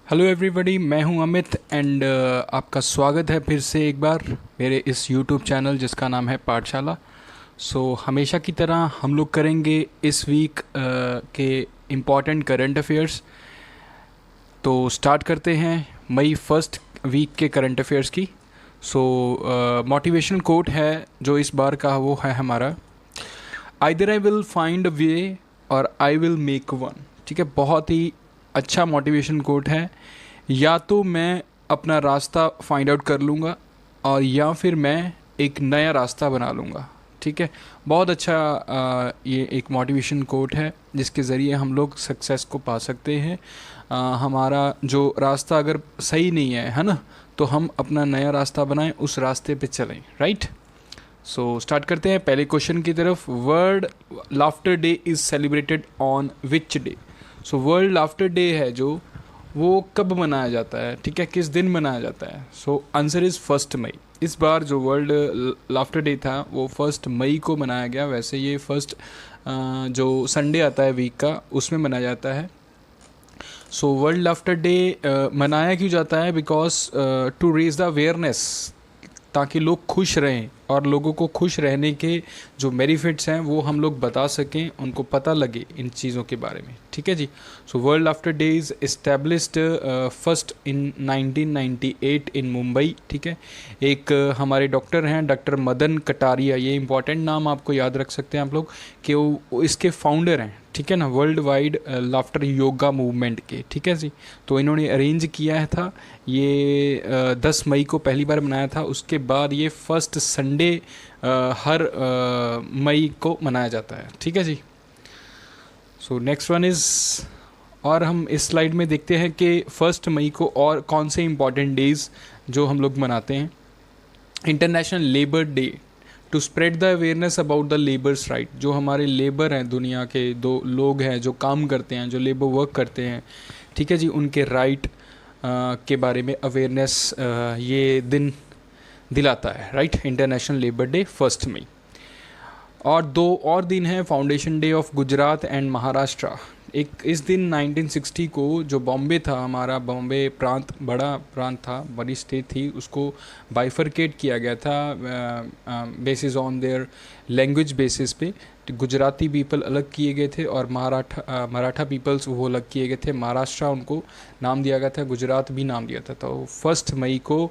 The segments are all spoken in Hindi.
हेलो एवरीबॉडी, मैं हूं अमित एंड आपका स्वागत है फिर से एक बार मेरे इस यूट्यूब चैनल जिसका नाम है पाठशाला। हमेशा की तरह हम लोग करेंगे इस वीक के इम्पॉर्टेंट करंट अफेयर्स। तो स्टार्ट करते हैं मई फर्स्ट वीक के करंट अफेयर्स की। मोटिवेशनल कोट है जो इस बार का वो है हमारा, either I will find a way और आई विल मेक वन। ठीक है, बहुत ही अच्छा मोटिवेशन कोट है। या तो मैं अपना रास्ता फाइंड आउट कर लूँगा और या फिर मैं एक नया रास्ता बना लूँगा। ठीक है, बहुत अच्छा ये एक मोटिवेशन कोट है जिसके ज़रिए हम लोग सक्सेस को पा सकते हैं। हमारा जो रास्ता अगर सही नहीं है ना, तो हम अपना नया रास्ता बनाएं, उस रास्ते पे चलें। राइट, स्टार्ट करते हैं पहले क्वेश्चन की तरफ। World laughter day is celebrated on which day? World laughter day है जो वो कब मनाया जाता है? ठीक है, किस दिन मनाया जाता है? आंसर इज़ 1 मई। इस बार जो वर्ल्ड लाफ्टर डे था वो 1 मई को मनाया गया। वैसे ये फर्स्ट जो संडे आता है वीक का उसमें मनाया जाता है। वर्ल्ड लाफ्टर डे मनाया क्यों जाता है? Because to raise the awareness, ताकि लोग खुश रहें और लोगों को खुश रहने के जो बेनिफिट्स हैं वो हम लोग बता सकें, उनको पता लगे इन चीज़ों के बारे में। ठीक है जी। World laughter day is established first in 1998 in Mumbai. ठीक है, एक हमारे डॉक्टर हैं डॉक्टर मदन कटारिया, ये इंपॉर्टेंट नाम आपको याद रख सकते हैं आप लोग कि वो इसके फाउंडर हैं। ठीक है ना, world wide laughter yoga movement के। ठीक है जी, तो इन्होंने अरेंज किया था ये 10 मई को पहली बार मनाया था। उसके बाद ये फर्स्ट संडे हर मई को मनाया जाता है। ठीक है जी। नेक्स्ट वन इज़, और हम इस स्लाइड में देखते हैं कि 1 मई को और कौन से इम्पॉर्टेंट डेज़ जो हम लोग मनाते हैं। International labour day to spread the awareness about the labours right. जो हमारे लेबर हैं, दुनिया के दो लोग हैं जो काम करते हैं, जो लेबर वर्क करते हैं, ठीक है जी, उनके राइट के बारे में अवेयरनेस ये दिन दिलाता है। राइट, इंटरनेशनल लेबर डे 1 मई। और 2 और दिन हैं, foundation day of Gujarat and Maharashtra. एक इस दिन 1960 को जो बॉम्बे था, हमारा बॉम्बे प्रांत बड़ा प्रांत था, बड़ी स्टेट थी, उसको बाइफरकेट किया गया था basis on their language basis पे। गुजराती पीपल अलग किए गए थे और मराठा पीपल्स वो अलग किए गए थे। महाराष्ट्र उनको नाम दिया गया था, गुजरात भी नाम दिया था। तो 1 मई को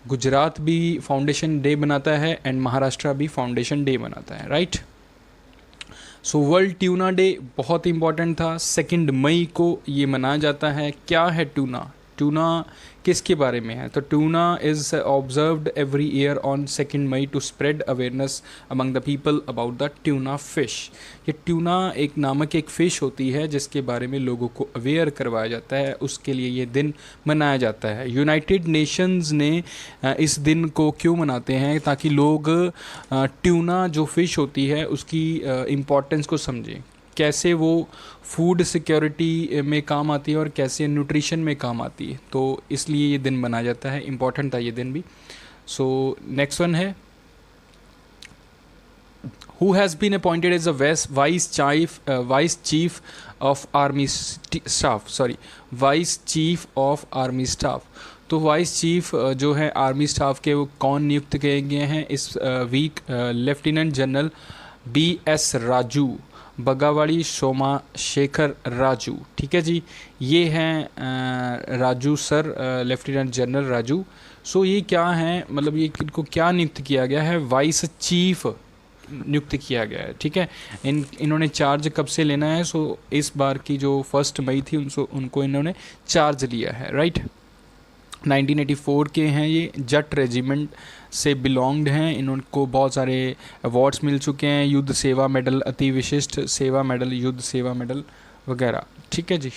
गुजरात भी फाउंडेशन डे बनाता है एंड महाराष्ट्र भी फाउंडेशन डे बनाता है। राइट, वर्ल्ड ट्यूना डे बहुत इंपॉर्टेंट था। 2 मई को ये मनाया जाता है। क्या है ट्यूना? ट्यूना किसके बारे में है? तो tuna is observed every year on 2 May to spread awareness among the people about the tuna fish. ये ट्यूना एक नामक एक फ़िश होती है जिसके बारे में लोगों को अवेयर करवाया जाता है, उसके लिए ये दिन मनाया जाता है। यूनाइटेड नेशंस ने इस दिन को क्यों मनाते हैं? ताकि लोग ट्यूना जो फ़िश होती है उसकी इम्पोर्टेंस को समझें, कैसे वो फूड सिक्योरिटी में काम आती है और कैसे न्यूट्रिशन में काम आती है। तो इसलिए ये दिन मनाया जाता है, इम्पॉर्टेंट था ये दिन भी। नेक्स्ट वन है, who has been appointed as a vice chief of army staff. तो वाइस चीफ जो है आर्मी स्टाफ के, वो कौन नियुक्त किए गए हैं इस week? Lieutenant general BS Raju, Bagewadi Somashekar Raju. ठीक है जी, ये हैं Raju sir, lieutenant general Raju. ये क्या है, मतलब ये इनको क्या नियुक्त किया गया है? वाइस चीफ नियुक्त किया गया है। ठीक है, इन्होंने चार्ज कब से लेना है? इस बार की जो 1 मई थी उनको इन्होंने चार्ज लिया है। राइट, 1984 के हैं, ये जट रेजिमेंट से बिलोंग्ड हैं। इनको बहुत सारे अवार्ड्स मिल चुके हैं, युद्ध सेवा मेडल, अति विशिष्ट सेवा मेडल, युद्ध सेवा मेडल वगैरह। ठीक है जी।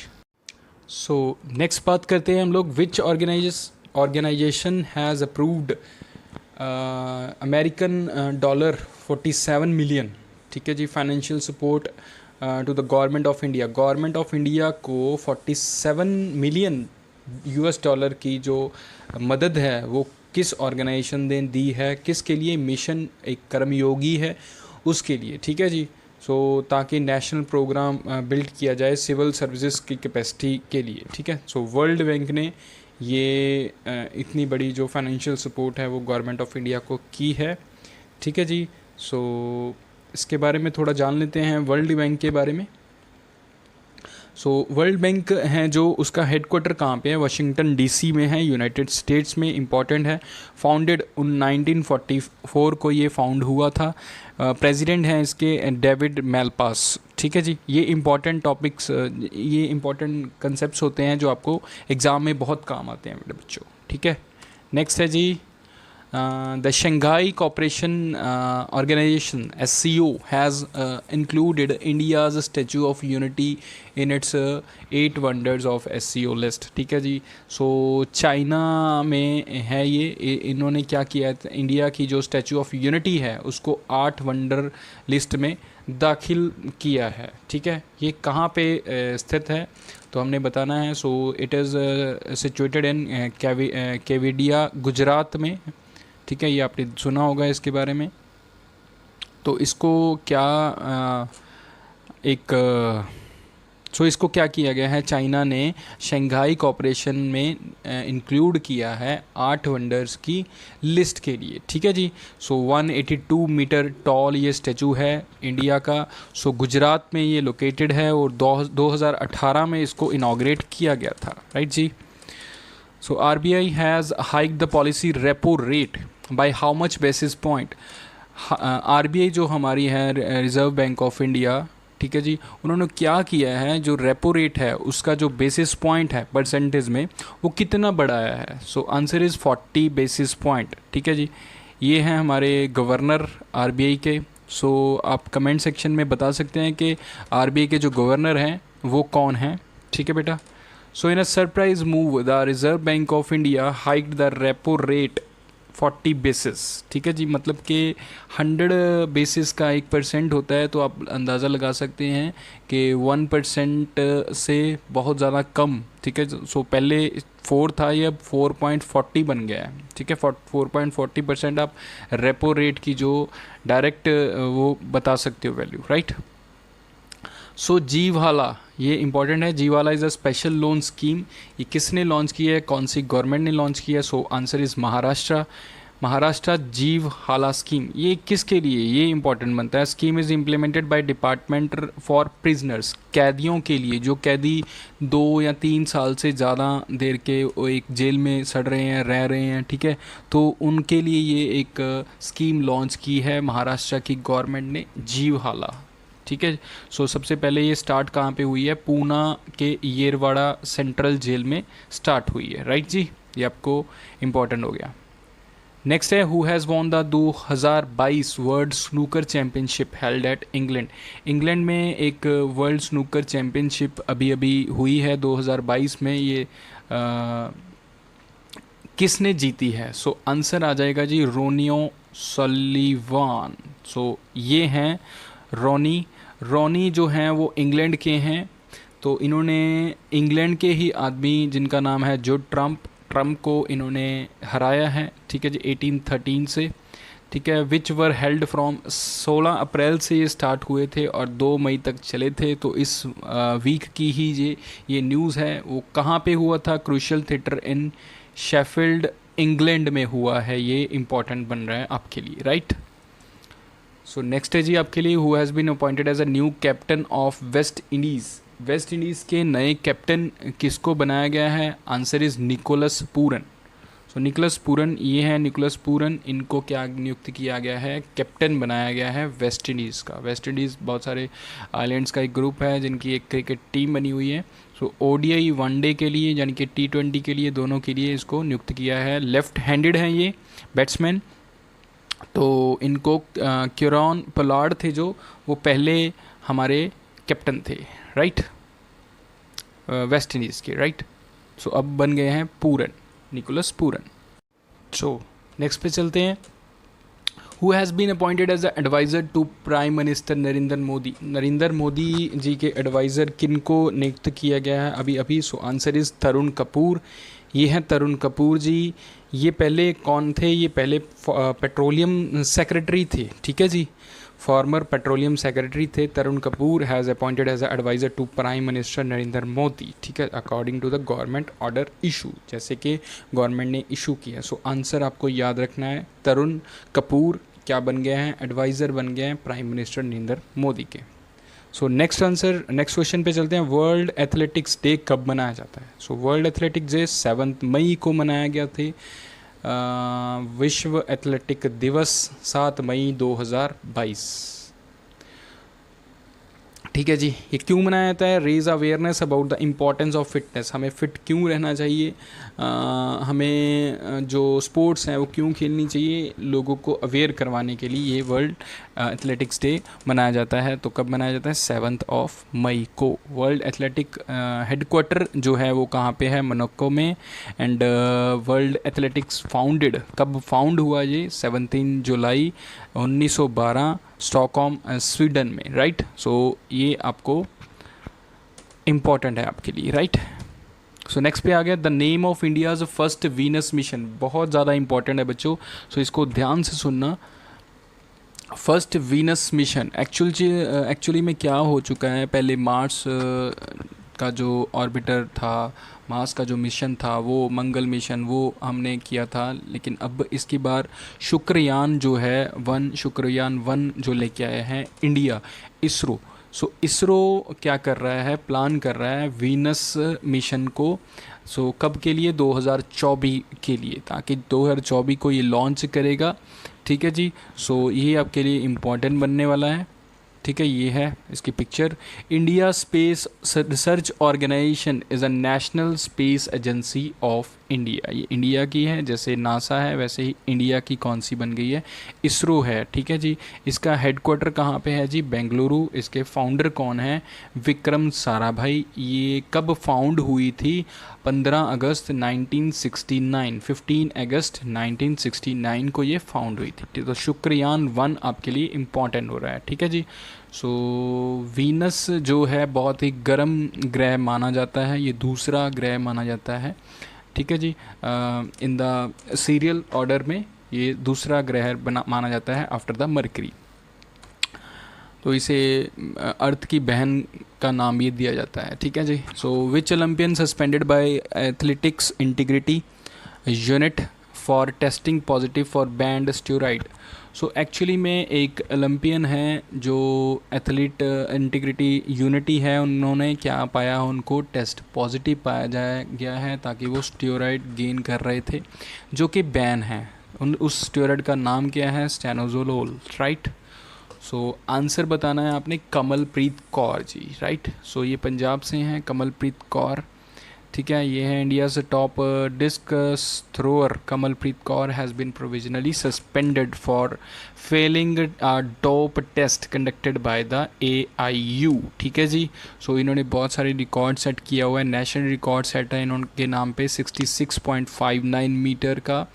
नेक्स्ट बात करते हैं हम लोग, which organisation has approved American $47 million. ठीक है जी, financial support to the government of India. Government of India को 47 मिलियन $US की जो मदद है वो किस ऑर्गेनाइजेशन ने दी है? किसके लिए? मिशन एक कर्मयोगी है उसके लिए। ठीक है जी। ताकि नेशनल प्रोग्राम बिल्ड किया जाए सिविल सर्विसेज की कैपेसिटी के लिए, ठीक है। वर्ल्ड बैंक ने ये इतनी बड़ी जो फाइनेंशियल सपोर्ट है वो गवर्नमेंट ऑफ इंडिया को की है, ठीक है जी। इसके बारे में थोड़ा जान लेते हैं वर्ल्ड बैंक के बारे में। वर्ल्ड बैंक है जो उसका हेडक्वार्टर कहाँ पे है, वाशिंगटन डीसी में है, यूनाइटेड स्टेट्स में, इम्पॉर्टेंट है। फाउंडेड 1944 को ये फाउंड हुआ था। प्रेसिडेंट हैं इसके डेविड मेलपास, ठीक है जी। ये इम्पॉर्टेंट टॉपिक्स, ये इम्पॉर्टेंट कंसेप्ट्स होते हैं जो आपको एग्ज़ाम में बहुत काम आते हैं मेरे बच्चों, ठीक है। नेक्स्ट है जी, the Shanghai Cooperation Organization (SCO) has included India's Statue of Unity in its 8 wonders of SCO list, ठीक है जी। चाइना में है ये, इन्होंने क्या किया है, इंडिया की जो स्टैचू ऑफ यूनिटी है उसको 8 वंडर लिस्ट में दाखिल किया है, ठीक है। ये कहाँ पे स्थित है तो हमने बताना है। It is situated in Kevadia, Gujarat में, ठीक है। ये आपने सुना होगा इसके बारे में। तो इसको क्या इसको क्या किया गया है, चाइना ने शंघाई कॉपरेशन में इंक्लूड किया है 8 वंडर्स की लिस्ट के लिए, ठीक है जी। 182 मीटर टॉल ये स्टैचू है इंडिया का। गुजरात में ये लोकेटेड है और 2018 में इसको इनाग्रेट किया गया था, राइट जी। RBI has hiked the policy repo rate by how much basis point? RBI जो हमारी है रिज़र्व बैंक ऑफ इंडिया, ठीक है जी, उन्होंने क्या किया है, जो रेपो रेट है उसका जो बेसिस पॉइंट है परसेंटेज में वो कितना बढ़ाया है। आंसर इज़ 40 बेसिस पॉइंट, ठीक है जी। ये हैं हमारे गवर्नर RBI के। आप कमेंट सेक्शन में बता सकते हैं कि RBI के जो गवर्नर हैं वो कौन हैं, ठीक है बेटा। In a surprise move, the Reserve Bank of India hiked the repo rate 40 basis, ठीक है जी। मतलब कि 100 बेसिस का 1% होता है, तो आप अंदाज़ा लगा सकते हैं कि 1% से बहुत ज़्यादा कम, ठीक है। पहले 4 था, ये अब 4.40 बन गया है, ठीक है। 4.40% आप रेपो रेट की जो डायरेक्ट वो बता सकते हो वैल्यू, राइट। जीवाला, ये इंपॉर्टेंट है। जीवाला is a special loan scheme. ये किसने लॉन्च किया है, कौन सी गवर्नमेंट ने लॉन्च किया है? Answer is Maharashtra Jivhala scheme. ये किसके लिए, ये इंपॉर्टेंट बनता है। Scheme is implemented by department for prisoners, कैदियों के लिए, जो कैदी 2 या 3 साल से ज़्यादा देर के एक जेल में सड़ रहे हैं, रह रहे हैं, ठीक है। तो उनके लिए ये एक स्कीम लॉन्च की है महाराष्ट्र की गवर्नमेंट ने, जीवहाला, ठीक है। सबसे पहले ये स्टार्ट कहाँ पे हुई है, पूना के येरवाड़ा सेंट्रल जेल में स्टार्ट हुई है, राइट जी। ये आपको इम्पॉर्टेंट हो गया। नेक्स्ट है, who has won the 2022 world snooker championship held at England. England में एक वर्ल्ड स्नूकर चैम्पियनशिप अभी अभी हुई है 2022 में। ये किसने जीती है? आंसर आ जाएगा जी रोनियो सलीवान। ये हैं रोनी जो हैं वो इंग्लैंड के हैं। तो इन्होंने इंग्लैंड के ही आदमी जिनका नाम है जो ट्रम्प को इन्होंने हराया है, ठीक है जी, 1813 से, ठीक है। विच वर हेल्ड फ्रॉम 16 अप्रैल से ये स्टार्ट हुए थे और 2 मई तक चले थे। तो इस वीक की ही ये न्यूज़ है। वो कहाँ पे हुआ था? Crucial theatre in Sheffield, England में हुआ है। ये इम्पॉर्टेंट बन रहा है आपके लिए, राइट। नेक्स्ट है जी आपके लिए, who has been appointed as a new captain of West Indies. West Indies के नए कैप्टन किसको बनाया गया है? Answer is Nicholas Pooran. Nicholas Pooran, ये है निकोलस पूरन, इनको क्या नियुक्त किया गया है? कैप्टन बनाया गया है वेस्ट इंडीज़ का। वेस्ट इंडीज़ बहुत सारे आइलैंड्स का एक ग्रुप है जिनकी एक क्रिकेट टीम बनी हुई है। ODI वनडे के लिए यानी कि T20 के लिए, दोनों के लिए इसको नियुक्त किया है। लेफ्ट हैंडेड हैं ये बैट्समैन। तो इनको क्यूरॉन पोलार्ड थे जो, वो पहले हमारे कैप्टन थे, राइट, वेस्ट इंडीज़ के, राइट। अब बन गए हैं पूरन, निकोलस पूरन। नेक्स्ट पे चलते हैं। Who has been appointed as adviser to prime minister Narendra Modi. Narendra Modi ji के एडवाइज़र किनको नियुक्त किया गया है अभी अभी? Answer is Tarun Kapoor. ये हैं तरुण कपूर जी। ये पहले कौन थे? ये पहले पेट्रोलियम सेक्रेटरी थे, ठीक है जी। फॉर्मर पेट्रोलियम सेक्रेटरी थे Tarun Kapoor has appointed as adviser to prime minister Narendra Modi, ठीक है, according to the government order issue, जैसे कि गवर्नमेंट ने इशू किया। सो आंसर आपको याद रखना है, तरुण कपूर क्या बन गए हैं, एडवाइज़र बन गए हैं प्राइम मिनिस्टर नरेंद्र मोदी के। So next answer, next question पे चलते हैं। वर्ल्ड एथलेटिक्स डे कब मनाया जाता है? सो वर्ल्ड एथलेटिक्स डे 7 मई को मनाया गया थे। विश्व एथलेटिक दिवस 7 मई 2022, ठीक है जी। ये क्यों मनाया जाता है? Raise awareness about the importance of fitness, हमें फ़िट क्यों रहना चाहिए, हमें जो स्पोर्ट्स हैं वो क्यों खेलनी चाहिए, लोगों को अवेयर करवाने के लिए ये वर्ल्ड एथलेटिक्स डे मनाया जाता है। तो कब मनाया जाता है? 7 मई को। वर्ल्ड एथलेटिक हेडक्वार्टर जो है वो कहाँ पे है? मोनाको में। एंड वर्ल्ड एथलेटिक्स फाउंडेड, कब फाउंड हुआ ये? 17 जुलाई 1912 स्टॉकहोम स्वीडन में, राइट। सो ये आपको इम्पॉर्टेंट है आपके लिए, राइट। सो नेक्स्ट पे आ गया the name of India's first Venus mission, बहुत ज़्यादा इंपॉर्टेंट है बच्चों, सो इसको ध्यान से सुनना। फर्स्ट वीनस मिशन एक्चुअली में क्या हो चुका है, पहले मार्स का जो ऑर्बिटर था, मार्स का जो मिशन था वो मंगल मिशन वो हमने किया था, लेकिन अब इसकी बार शुक्रयान जो है शुक्रयान 1 जो लेके आया है इंडिया, इसरो। सो इसरो क्या कर रहा है, प्लान कर रहा है वीनस मिशन को। सो कब के लिए? 2024 के लिए, ताकि 2024 को ये लॉन्च करेगा, ठीक है जी। सो ये आपके लिए इम्पोर्टेंट बनने वाला है, ठीक है। ये है इसकी picture. India space research organisation is a national space agency of India, ये इंडिया की है, जैसे नासा है वैसे ही इंडिया की कौन सी बन गई है? इसरो है, ठीक है जी। इसका हेडक्वार्टर कहाँ पे है जी? बेंगलुरु। इसके फाउंडर कौन है? विक्रम साराभाई। ये कब फाउंड हुई थी? 15 अगस्त 1969, 15 अगस्त 1969 को ये फाउंड हुई थी। तो शुक्रयान 1 आपके लिए इम्पॉर्टेंट हो रहा है, ठीक है जी। सो वीनस जो है बहुत ही गर्म ग्रह माना जाता है, ये दूसरा ग्रह माना जाता है, ठीक है जी। इन द सीरियल ऑर्डर में ये दूसरा ग्रह माना जाता है आफ्टर द मरकरी। तो इसे अर्थ की बहन का नाम ये दिया जाता है, ठीक है जी। So which Olympian suspended by athletics integrity unit for testing positive for banned steroid. So actually में एक ओलंपियन है जो एथलीट इंटीग्रिटी यूनिटी है, उन्होंने क्या पाया, उनको टेस्ट पॉजिटिव पाया गया है, ताकि वो स्टेरॉइड गेन कर रहे थे जो कि बैन है। उस स्टेरॉइड का नाम क्या है? स्टेनोजोलोल, राइट। सो आंसर बताना है आपने, कमलप्रीत कौर जी, राइट। सो ये पंजाब से हैं कमलप्रीत कौर, ठीक है। ये है इंडिया से top discus thrower Kamalpreet Kaur has been provisionally suspended for failing dope test conducted by the AIU, ठीक है जी। सो इन्होंने बहुत सारे रिकॉर्ड सेट किया हुआ है, नेशनल रिकॉर्ड सेट है इनके नाम पे 66.59 मीटर का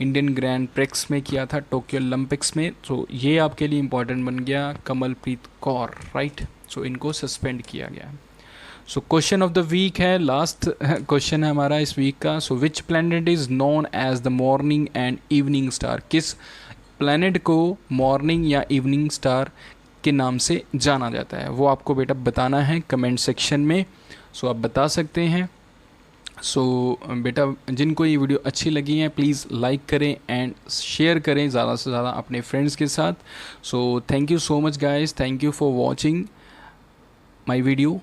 इंडियन ग्रैंड प्रिक्स में किया था टोक्यो ओलंपिक्स में। तो ये आपके लिए इंपॉर्टेंट बन गया, कमलप्रीत कौर, राइट। सो इनको सस्पेंड किया गया। So question of the week है, लास्ट क्वेश्चन है हमारा इस वीक का। So which planet is known as the morning and evening star, किस प्लैनेट को मॉर्निंग या इवनिंग स्टार के नाम से जाना जाता है? वो आपको बेटा बताना है कमेंट सेक्शन में। सो आप बता सकते हैं। सो बेटा जिनको ये वीडियो अच्छी लगी है प्लीज़ लाइक करें एंड शेयर करें ज़्यादा से ज़्यादा अपने फ्रेंड्स के साथ। So thank you so much guys, thank you for watching my video.